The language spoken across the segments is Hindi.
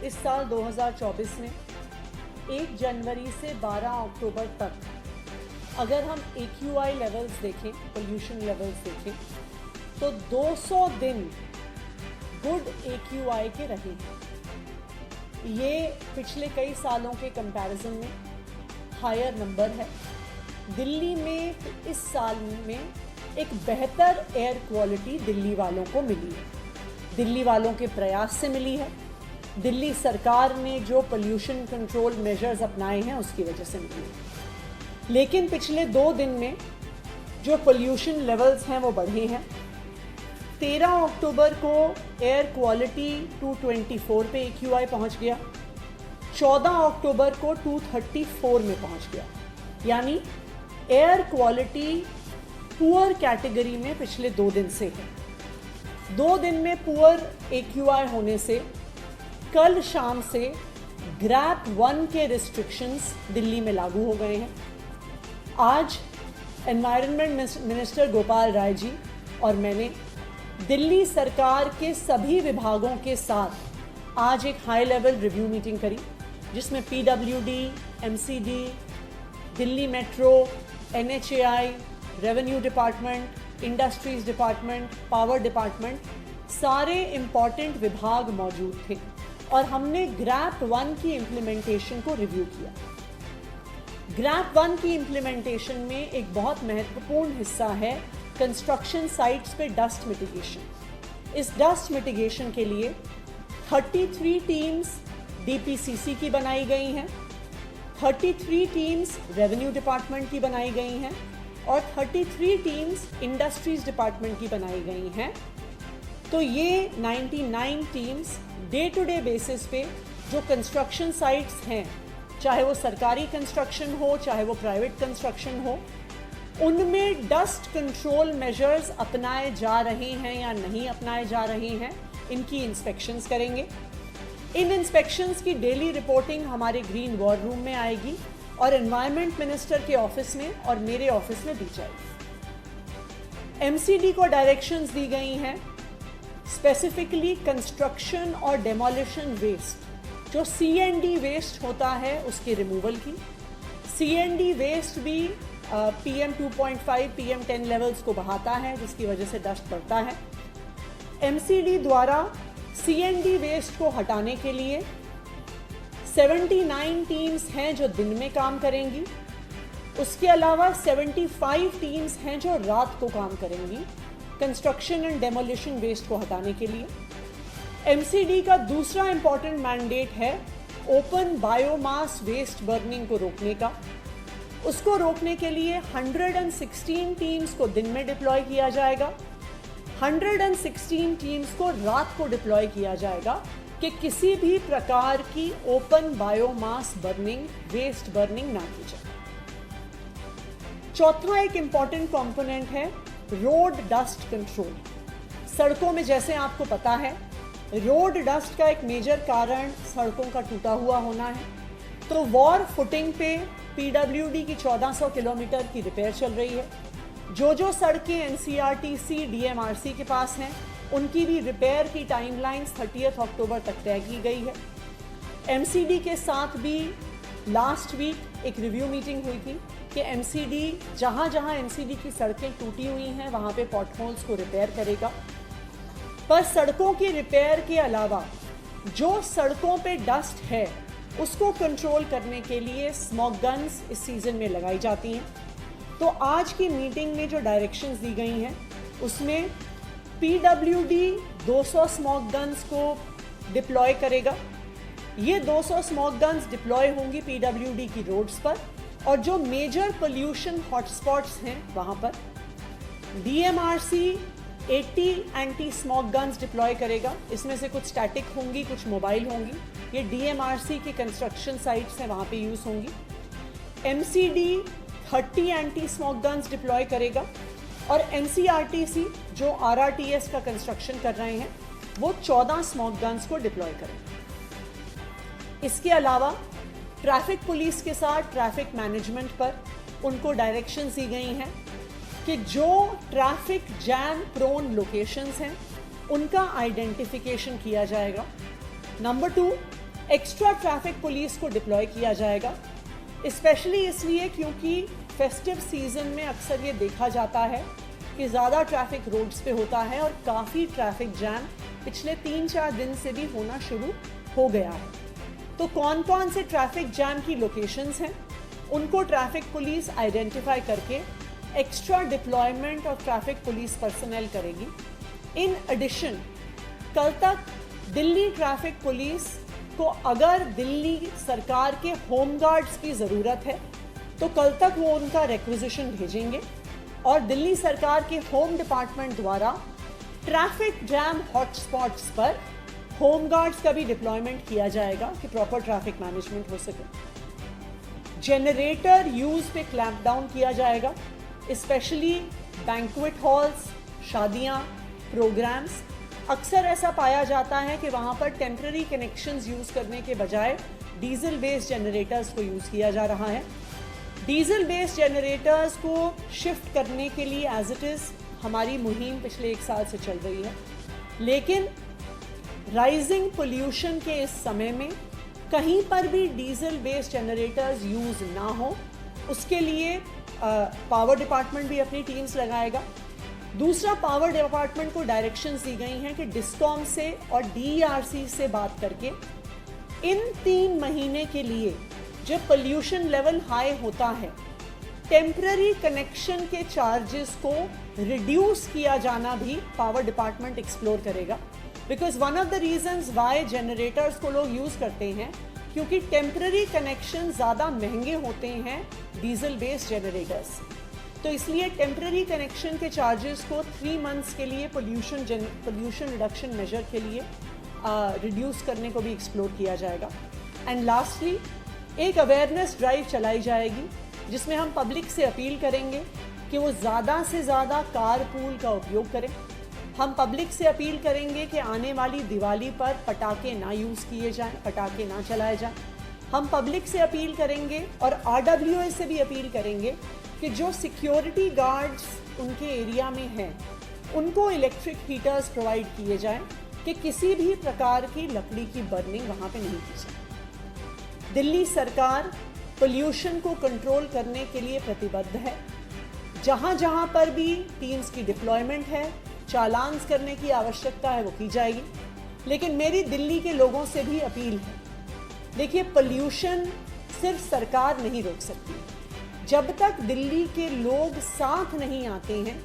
इस साल 2024 में 1 जनवरी से 12 अक्टूबर तक अगर हम AQI लेवल्स देखें, पोल्यूशन लेवल्स देखें, तो 200 दिन गुड AQI के रहे हैं। ये पिछले कई सालों के कंपैरिजन में हायर नंबर है। दिल्ली में इस साल में एक बेहतर एयर क्वालिटी दिल्ली वालों को मिली है, दिल्ली वालों के प्रयास से मिली है, दिल्ली सरकार ने जो पोल्यूशन कंट्रोल मेजर्स अपनाए हैं उसकी वजह से मिली है। लेकिन पिछले 2 दिन में जो पोल्यूशन लेवल्स हैं वो बढ़े हैं। 13 अक्टूबर को एयर क्वालिटी 224 पे AQI पहुंच गया, 14 अक्टूबर को 234 में पहुंच गया, यानी एयर क्वालिटी पुअर कैटेगरी में पिछले 2 दिन से है। 2 दिन में पुअर AQI होने से कल शाम से ग्रैप 1 के रिस्ट्रिक्शंस दिल्ली में लागू हो गए हैं। आज एनवायरनमेंट मिनिस्टर गोपाल राय जी और मैंने दिल्ली सरकार के सभी विभागों के साथ आज एक हाई लेवल रिव्यू मीटिंग करी, जिसमें PWD, MCD, Delhi metro, NHAI, revenue department, industries department, power department, सारे इम्पॉर्टेंट विभाग मौजूद थे और हमने ग्रैप 1 की इम्प्लीमेंटेशन को रिव्यू किया। ग्रैप 1 की इम्प्लीमेंटेशन में एक बहुत महत्वपूर्ण हिस्सा है कंस्ट्रक्शन साइट्स पे डस्ट मिटिगेशन। इस डस्ट मिटिगेशन के लिए 33 टीम्स DPCC की बनाई गई हैं, 33 टीम्स रेवेन्यू डिपार्टमेंट की बनाई गई हैं और 33 टीम्स इंडस्ट्रीज डिपार्टमेंट की बनाई गई हैं। तो ये 99 teams day to day basis पे जो कंस्ट्रक्शन साइट्स हैं, चाहे वो सरकारी कंस्ट्रक्शन हो, चाहे वो प्राइवेट कंस्ट्रक्शन हो, उनमें डस्ट कंट्रोल मेजर्स अपनाए जा रहे हैं या नहीं अपनाए जा रहे हैं, इनकी इंस्पेक्शंस करेंगे। इन इंस्पेक्शंस की डेली रिपोर्टिंग हमारे ग्रीन वॉर रूम में आएगी और एनवायरनमेंट मिनिस्टर के ऑफिस में और मेरे ऑफिस में दी जाएगी। MCD को डायरेक्शंस दी गई हैं स्पेसिफिकली कंस्ट्रक्शन और डेमोलिशन वेस्ट, जो CND वेस्ट होता है उसके रिमूवल की। CND वेस्ट भी PM 2.5, PM 10 लेवल्स को बढ़ाता है, जिसकी वजह से डस्ट बढ़ता है। MCD द्वारा CND वेस्ट को हटाने के लिए 79 टीम्स हैं जो दिन में काम करेंगी, उसके अलावा 75 टीम्स हैं जो रात को काम करेंगी कंस्ट्रक्शन एंड डेमोलिशन वेस्ट को हटाने के लिए। MCD का दूसरा इंपॉर्टेंट मैंडेट है ओपन बायोमास वेस्ट बर्निंग को रोकने का। उसको रोकने के लिए 116 टीम्स को दिन में डिप्लॉय किया जाएगा, 116 टीम्स को रात को डिप्लॉय किया जाएगा कि किसी भी प्रकार की open biomass burning, waste burning ना की जाए। चौथा एक इंपॉर्टेंट कंपोनेंट है रोड डस्ट कंट्रोल। सड़कों में, जैसे आपको पता है, रोड डस्ट का एक मेजर कारण सड़कों का टूटा हुआ होना है। तो वॉर फुटिंग पे PWD की 1400 किलोमीटर की रिपेयर चल रही है। जो सड़कें NCRTC, DMRC के पास हैं, उनकी भी रिपेयर की टाइमलाइंस 30 अक्टूबर तक तय की गई है। MCD के साथ भी लास्ट वीक एक रिव्यू मीटिंग हुई थी कि MCD जहाँ MCD की सड़कें टूटी हुई हैं वहाँ पे पॉटहोल्स को रिपेयर करेगा। पर सड़कों की रिपेयर के अलावा जो सड़कों पे डस्ट है उसको कंट्रोल करने के लिए स्मोक गन्स इस सीजन में लगाई जाती हैं। तो आज की मीटिंग में जो डायरेक्शंस दी गई हैं उसमें PWD 200 स्मोक गन्स को डिप्लॉय करेगा। ये 200 स्मोक गन्स डिप्लॉय होंगी PWD की रोड्स पर और जो मेजर पोल्यूशन हॉटस्पॉट्स हैं वहाँ पर। DMRC 80 anti smoke guns deploy करेगा। इसमें से कुछ स्टैटिक होंगी, कुछ मोबाइल होंगी। ये DMRC के कंस्ट्रक्शन साइट्स हैं, वहाँ पे यूज़ होंगी। MCD 30 anti smoke guns deploy करेगा और NCRTC जो RRTS का कंस्ट्रक्शन कर रहे हैं वो 14 स्मोक गन्स को डिप्लॉय करेंगे। इसके अलावा ट्रैफिक पुलिस के साथ ट्रैफिक मैनेजमेंट पर उनको डायरेक्शंस दी गई हैं कि जो ट्रैफिक जैम प्रोन लोकेशंस हैं उनका आइडेंटिफिकेशन किया जाएगा। नंबर 2, एक्स्ट्रा ट्रैफिक पुलिस को डिप्लॉय किया जाएगा, स्पेशली इसलिए क्योंकि फेस्टिव सीजन में अक्सर ये देखा जाता है कि ज़्यादा ट्रैफिक रोड्स पे होता है और काफ़ी ट्रैफिक जैम पिछले 3-4 दिन से भी होना शुरू हो गया है। तो कौन कौन से ट्रैफिक जैम की लोकेशंस हैं, उनको ट्रैफिक पुलिस आइडेंटिफाई करके extra deployment of traffic police personnel करेगी। इन एडिशन कल तक दिल्ली ट्रैफिक पुलिस को अगर दिल्ली सरकार के होम गार्ड्स की ज़रूरत है तो कल तक वो उनका रिक्विजिशन भेजेंगे और दिल्ली सरकार के होम डिपार्टमेंट द्वारा ट्रैफिक जैम हॉटस्पॉट्स पर होम गार्ड्स का भी डिप्लॉयमेंट किया जाएगा कि प्रॉपर ट्रैफिक मैनेजमेंट हो सके। जनरेटर यूज पे क्लैंप डाउन किया जाएगा, स्पेशली बैंक्वेट हॉल्स, शादियां, प्रोग्राम्स। अक्सर ऐसा पाया जाता है कि वहाँ पर टेम्पररी कनेक्शंस यूज़ करने के बजाय डीजल बेस्ड जनरेटर्स को यूज़ किया जा रहा है। डीजल बेस्ड जनरेटर्स को शिफ्ट करने के लिए एज इट इज़ हमारी मुहिम पिछले 1 साल से चल रही है, लेकिन राइजिंग पोल्यूशन के इस समय में कहीं पर भी डीजल बेस्ड जनरेटर्स यूज़ ना हो, उसके लिए पावर डिपार्टमेंट भी अपनी टीम्स लगाएगा। दूसरा, पावर डिपार्टमेंट को डायरेक्शंस दी गई हैं कि डिस्कॉम से और डीईआरसी से बात करके इन 3 महीने के लिए जब पोल्यूशन लेवल हाई होता है, टेम्पररी कनेक्शन के चार्जेस को रिड्यूस किया जाना भी पावर डिपार्टमेंट एक्सप्लोर करेगा। Because one of the reasons Y generators को लोग यूज़ करते हैं क्योंकि टेम्पररी कनेक्शन ज़्यादा महंगे होते हैं डीजल बेस्ड जनरेटर्स। तो इसलिए टेम्पररी कनेक्शन के चार्जेस को 3 मंथ्स के लिए पोल्यूशन रिडक्शन मेजर के लिए रिड्यूस करने को भी एक्सप्लोर किया जाएगा। एंड लास्टली, एक अवेयरनेस ड्राइव चलाई जाएगी जिसमें हम पब्लिक से अपील करेंगे कि वो ज़्यादा से ज़्यादा कारपूल का उपयोग करें। हम पब्लिक से अपील करेंगे कि आने वाली दिवाली पर पटाखे ना यूज़ किए जाएं, पटाखे ना चलाए जाएं। हम पब्लिक से अपील करेंगे और RWA से भी अपील करेंगे कि जो सिक्योरिटी गार्ड्स उनके एरिया में हैं उनको इलेक्ट्रिक हीटर्स प्रोवाइड किए जाएं कि किसी भी प्रकार की लकड़ी की बर्निंग वहाँ पे नहीं की जाए। दिल्ली सरकार पोल्यूशन को कंट्रोल करने के लिए प्रतिबद्ध है। जहाँ जहाँ पर भी टीम्स की डिप्लॉयमेंट है, चालान्स करने की आवश्यकता है, वो की जाएगी। लेकिन मेरी दिल्ली के लोगों से भी अपील है, देखिए पोल्यूशन सिर्फ सरकार नहीं रोक सकती। जब तक दिल्ली के लोग साथ नहीं आते हैं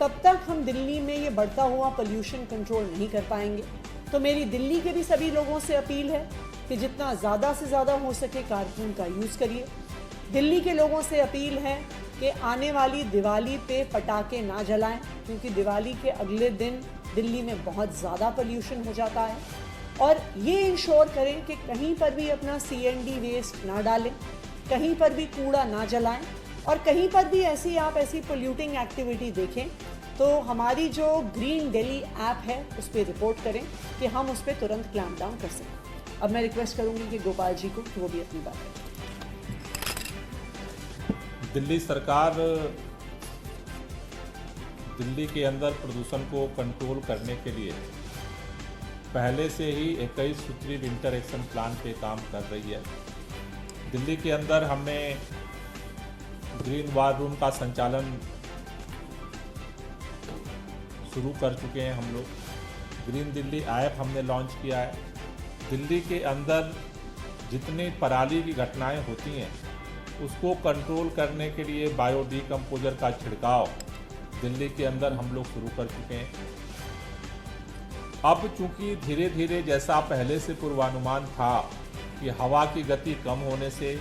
तब तक हम दिल्ली में ये बढ़ता हुआ पोल्यूशन कंट्रोल नहीं कर पाएंगे। तो मेरी दिल्ली के भी सभी लोगों से अपील है कि जितना ज़्यादा से ज़्यादा हो सके कारपूल का यूज़ करिए। दिल्ली के लोगों से अपील है कि आने वाली दिवाली पे पटाखे ना जलाएं क्योंकि दिवाली के अगले दिन दिल्ली में बहुत ज़्यादा पोल्यूशन हो जाता है। और ये इंश्योर करें कि कहीं पर भी अपना CND वेस्ट ना डालें, कहीं पर भी कूड़ा ना जलाएं, और कहीं पर भी ऐसी पोल्यूटिंग एक्टिविटी देखें तो हमारी जो ग्रीन दिल्ली ऐप है उस पर रिपोर्ट करें कि हम उस पर तुरंत क्लैंप डाउन कर सकें। अब मैं रिक्वेस्ट करूंगी कि गोपाल जी को कि वो भी अपनी बात करें। दिल्ली सरकार दिल्ली के अंदर प्रदूषण को कंट्रोल करने के लिए पहले से ही 21 सूत्री विंटर एक्शन प्लान पे काम कर रही है। दिल्ली के अंदर हमने ग्रीन वार रूम का संचालन शुरू कर चुके हैं। हम लोग ग्रीन दिल्ली ऐप हमने लॉन्च किया है। दिल्ली के अंदर जितनी पराली की घटनाएं होती हैं उसको कंट्रोल करने के लिए बायोडिकम्पोजर का छिड़काव दिल्ली के अंदर हम लोग शुरू कर चुके हैं। अब चूंकि धीरे धीरे जैसा पहले से पूर्वानुमान था कि हवा की गति कम होने से,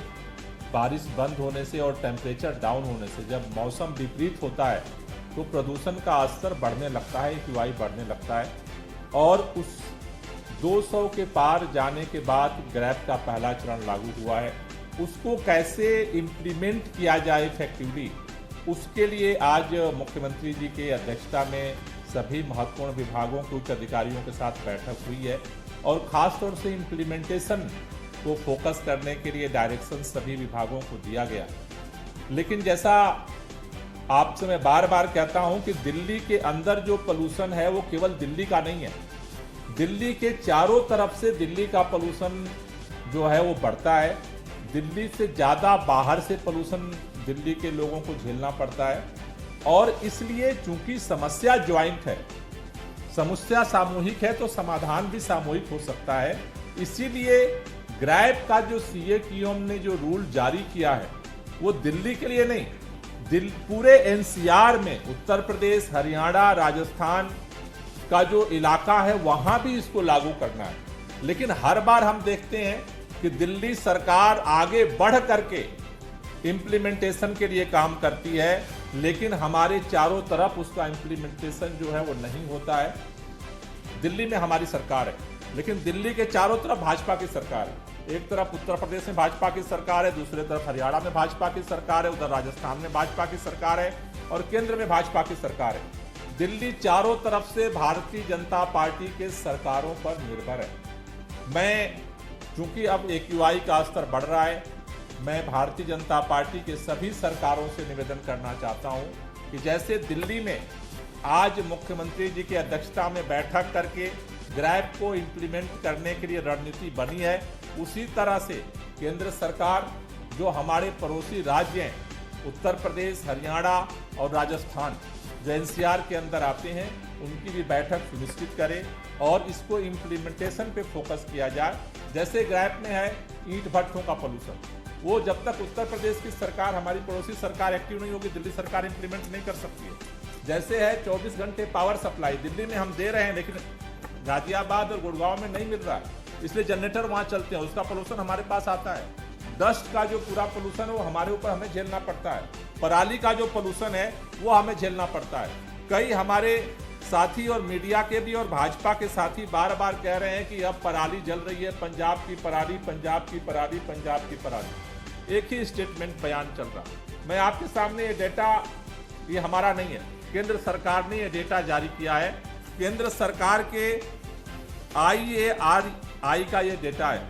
बारिश बंद होने से और टेम्परेचर डाउन होने से जब मौसम विपरीत होता है तो प्रदूषण का स्तर बढ़ने लगता है, AQI बढ़ने लगता है। और उस 200 के पार जाने के बाद ग्रैब का पहला चरण लागू हुआ है। उसको कैसे इम्प्लीमेंट किया जाए इफेक्टिवली, उसके लिए आज मुख्यमंत्री जी के अध्यक्षता में सभी महत्वपूर्ण विभागों के उच्च अधिकारियों के साथ बैठक हुई है और ख़ास तौर से इम्प्लीमेंटेशन को फोकस करने के लिए डायरेक्शन सभी विभागों को दिया गया। लेकिन जैसा आपसे मैं बार बार कहता हूं कि दिल्ली के अंदर जो पोल्यूशन है वो केवल दिल्ली का नहीं है, दिल्ली के चारों तरफ से दिल्ली का पोल्यूशन जो है वो बढ़ता है। दिल्ली से ज़्यादा बाहर से पोल्यूशन दिल्ली के लोगों को झेलना पड़ता है और इसलिए चूंकि समस्या ज्वाइंट है, समस्या सामूहिक है तो समाधान भी सामूहिक हो सकता है। इसीलिए ग्रैब का जो CAQM ने जो रूल जारी किया है वो दिल्ली के लिए नहीं, पूरे NCR में उत्तर प्रदेश, हरियाणा, राजस्थान का जो इलाका है वहां भी इसको लागू करना है। लेकिन हर बार हम देखते हैं कि दिल्ली सरकार आगे बढ़ करके इम्प्लीमेंटेशन के लिए काम करती है, लेकिन हमारे चारों तरफ उसका इम्प्लीमेंटेशन जो है वो नहीं होता है। दिल्ली में हमारी सरकार है, लेकिन दिल्ली के चारों तरफ भाजपा की सरकार है। एक तरफ उत्तर प्रदेश में भाजपा की सरकार है, दूसरे तरफ हरियाणा में भाजपा की सरकार है, उधर राजस्थान में भाजपा की सरकार है और केंद्र में भाजपा की सरकार है। दिल्ली चारों तरफ से भारतीय जनता पार्टी के सरकारों पर निर्भर है। मैं चूंकि अब AQI का स्तर बढ़ रहा है, मैं भारतीय जनता पार्टी के सभी सरकारों से निवेदन करना चाहता हूं कि जैसे दिल्ली में आज मुख्यमंत्री जी की अध्यक्षता में बैठक करके ग्रैब को इम्प्लीमेंट करने के लिए रणनीति बनी है, उसी तरह से केंद्र सरकार जो हमारे पड़ोसी राज्य हैं उत्तर प्रदेश, हरियाणा और राजस्थान जो NCR के अंदर आते हैं उनकी भी बैठक सुनिश्चित करे और इसको इम्प्लीमेंटेशन पे फोकस किया जाए। जैसे ग्रैब में है ईंट भट्ठों का पोल्यूशन, वो जब तक उत्तर प्रदेश की सरकार, हमारी पड़ोसी सरकार एक्टिव नहीं होगी, दिल्ली सरकार इंप्लीमेंट नहीं कर सकती है। जैसे है 24 घंटे पावर सप्लाई दिल्ली में हम दे रहे हैं, लेकिन गाजियाबाद और गुड़गांव में नहीं मिल रहा है, इसलिए जनरेटर वहां चलते हैं, उसका पोल्यूशन हमारे पास आता है। डस्ट का जो पूरा पोल्यूशन है वो हमारे ऊपर हमें झेलना पड़ता है। पराली का जो पोल्यूशन है वो हमें झेलना पड़ता है। कई हमारे साथी और मीडिया के भी और भाजपा के साथी बार बार कह रहे हैं कि अब पराली जल रही है, पंजाब की पराली, पंजाब की पराली, पंजाब की पराली, एक ही स्टेटमेंट बयान चल रहा। मैं आपके सामने ये डेटा, ये हमारा नहीं है, केंद्र सरकार ने ये डेटा जारी किया है। केंद्र सरकार के IARI का ये डेटा है,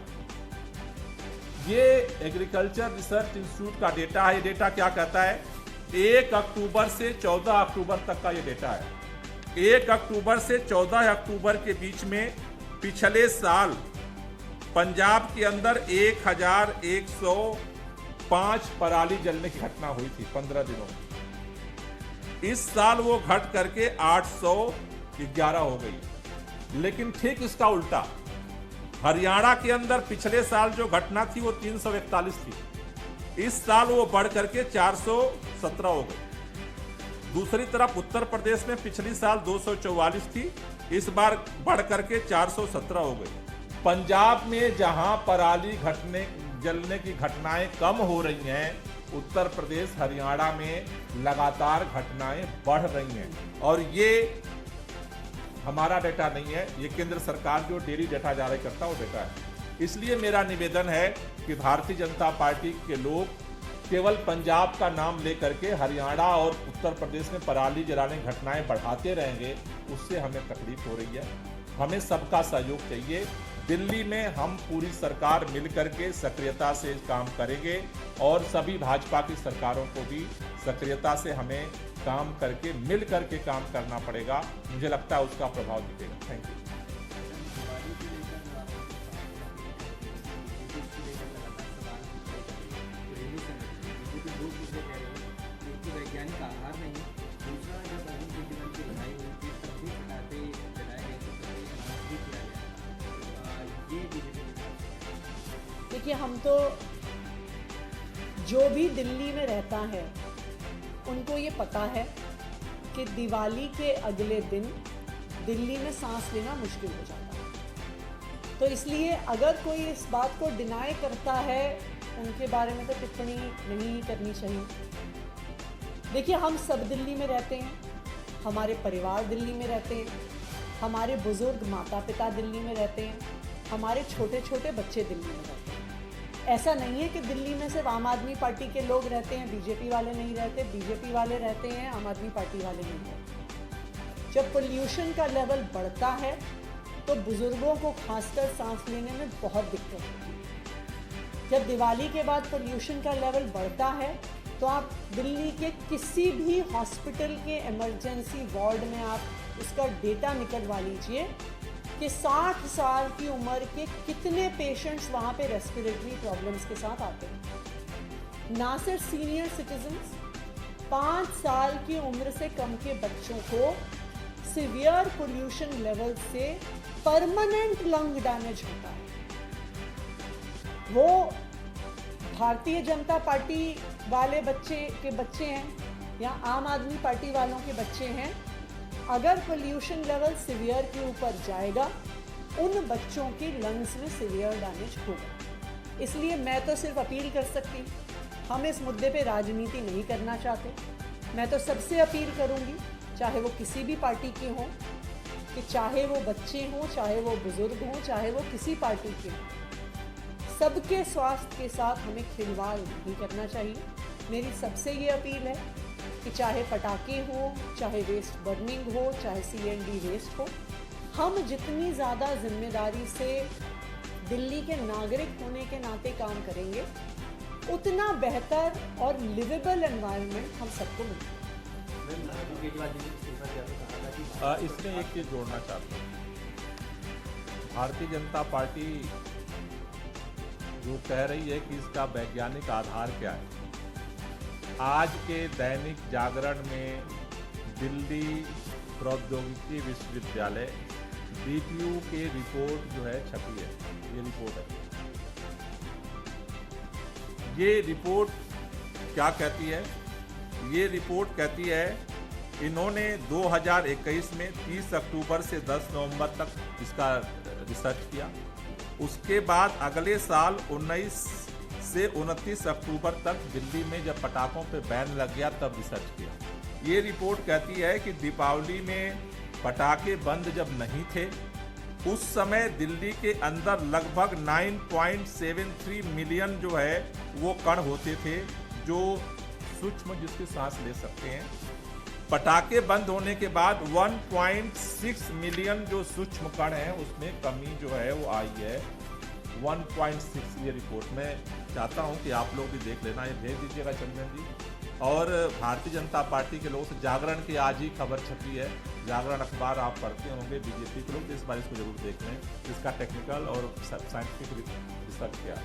ये एग्रीकल्चर रिसर्च इंस्टीट्यूट का डेटा है। ये डेटा क्या कहता है, 1 अक्टूबर से 14 अक्टूबर तक का ये डेटा है। 1 अक्टूबर से 14 अक्टूबर के बीच में पिछले साल पंजाब के अंदर 1105 पराली जलने की घटना हुई थी 15 दिनों में। इस साल वो घट करके 811 हो गई। लेकिन ठीक इसका उल्टा हरियाणा के अंदर पिछले साल जो घटना थी वो 341 थी, इस साल वो बढ़ करके 417 हो गई। दूसरी तरफ उत्तर प्रदेश में पिछली साल 244 थी, इस बार बढ़ करके 417 हो गई। पंजाब में जहां पराली जलने की घटनाएं कम हो रही हैं, उत्तर प्रदेश, हरियाणा में लगातार घटनाएं बढ़ रही हैं। और ये हमारा डेटा नहीं है, ये केंद्र सरकार जो डेली डेटा जारी करता है वो डेटा है। इसलिए मेरा निवेदन है कि भारतीय जनता पार्टी के लोग केवल पंजाब का नाम लेकर के हरियाणा और उत्तर प्रदेश में पराली जलाने की घटनाएं बढ़ाते रहेंगे, उससे हमें तकलीफ हो रही है। हमें सबका सहयोग चाहिए। दिल्ली में हम पूरी सरकार मिलकर के सक्रियता से काम करेंगे और सभी भाजपा की सरकारों को भी सक्रियता से हमें काम करके मिल करके काम करना पड़ेगा। मुझे लगता है उसका प्रभाव दिखेगा। Thank you. वैज्ञानिक आधार नहीं, दूसरा जब अरुण जेटली की लड़ाई हुई थी तब भी चलाए गए तो भी किया गया। ये देखिए, हम तो जो भी दिल्ली में रहता है उनको ये पता है कि दिवाली के अगले दिन दिल्ली में सांस लेना मुश्किल हो जाता है। तो इसलिए अगर कोई इस बात को डिनाई करता है, उनके बारे में तो टिप्पणी नहीं करनी चाहिए। देखिए, हम सब दिल्ली में रहते हैं, हमारे परिवार दिल्ली में रहते हैं, हमारे बुजुर्ग माता पिता दिल्ली में रहते हैं, हमारे छोटे छोटे बच्चे दिल्ली में रहते हैं। ऐसा नहीं है कि दिल्ली में सिर्फ आम आदमी पार्टी के लोग रहते हैं, बीजेपी वाले नहीं रहते, बीजेपी वाले रहते हैं, आम आदमी पार्टी वाले नहीं रहते। जब पोल्यूशन का लेवल बढ़ता है तो बुजुर्गों को खासकर सांस लेने में बहुत दिक्कत होती है। जब दिवाली के बाद पोल्यूशन का लेवल बढ़ता है तो आप दिल्ली के किसी भी हॉस्पिटल के इमरजेंसी वार्ड में आप उसका डेटा निकलवा लीजिए कि कि 60 साल की उम्र के कितने पेशेंट्स वहाँ पे रेस्पिरेटरी प्रॉब्लम्स के साथ आते हैं। ना सिर्फ सीनियर सिटीजन्स, 5 साल की उम्र से कम के बच्चों को सीवियर पोल्यूशन लेवल से परमानेंट लंग डैमेज होता है। वो भारतीय जनता पार्टी वाले बच्चे हैं या आम आदमी पार्टी वालों के बच्चे हैं, अगर पोल्यूशन लेवल सीवियर के ऊपर जाएगा उन बच्चों की लंग्स में सीवियर डैमेज होगा। इसलिए मैं तो सिर्फ अपील कर सकती हूँ, हम इस मुद्दे पे राजनीति नहीं करना चाहते। मैं तो सबसे अपील करूँगी, चाहे वो किसी भी पार्टी के हों, कि चाहे वो बच्चे हों, चाहे वो बुजुर्ग हों, चाहे वो किसी पार्टी के हों, सबके स्वास्थ्य के साथ हमें खिलवाड़ नहीं करना चाहिए। मेरी सबसे ये अपील है कि चाहे पटाखे हो, चाहे वेस्ट बर्निंग हो, चाहे CND वेस्ट हो, हम जितनी ज़्यादा जिम्मेदारी से दिल्ली के नागरिक होने के नाते काम करेंगे, उतना बेहतर और लिवेबल एनवायरनमेंट हम सबको मिलेगा। इसमें एक चीज़ जोड़ना चाहता हूँ। भारतीय जनता पार्टी जो कह रही है कि इसका वैज्ञानिक आधार क्या है, आज के दैनिक जागरण में दिल्ली प्रौद्योगिकी विश्वविद्यालय DTU के रिपोर्ट जो है छपी है, ये रिपोर्ट है। ये रिपोर्ट क्या कहती है? ये रिपोर्ट कहती है इन्होंने 2021 में 30 अक्टूबर से 10 नवंबर तक इसका रिसर्च किया। उसके बाद अगले साल 19 से 29 अक्टूबर तक दिल्ली में जब पटाखों पे बैन लग गया तब रिसर्च किया। ये रिपोर्ट कहती है कि दीपावली में पटाखे बंद जब नहीं थे, उस समय दिल्ली के अंदर लगभग 9.73 मिलियन जो है वो कण होते थे, जो सूक्ष्म जिसकी सांस ले सकते हैं। पटाखे बंद होने के बाद 1.6 मिलियन जो सूक्ष्म कण हैं उसमें कमी जो है वो आई है, 1.6। ये रिपोर्ट मैं चाहता हूं कि आप लोग भी देख लेना, ये भेज दीजिएगा चंदन जी। और भारतीय जनता पार्टी के लोगों से जागरण की आज ही खबर छपी है, जागरण अखबार आप पढ़ते होंगे बीजेपी के लोग, तो इस बार इसको जरूर देख लें, इसका टेक्निकल और साइंटिफिक रिसर्च किया।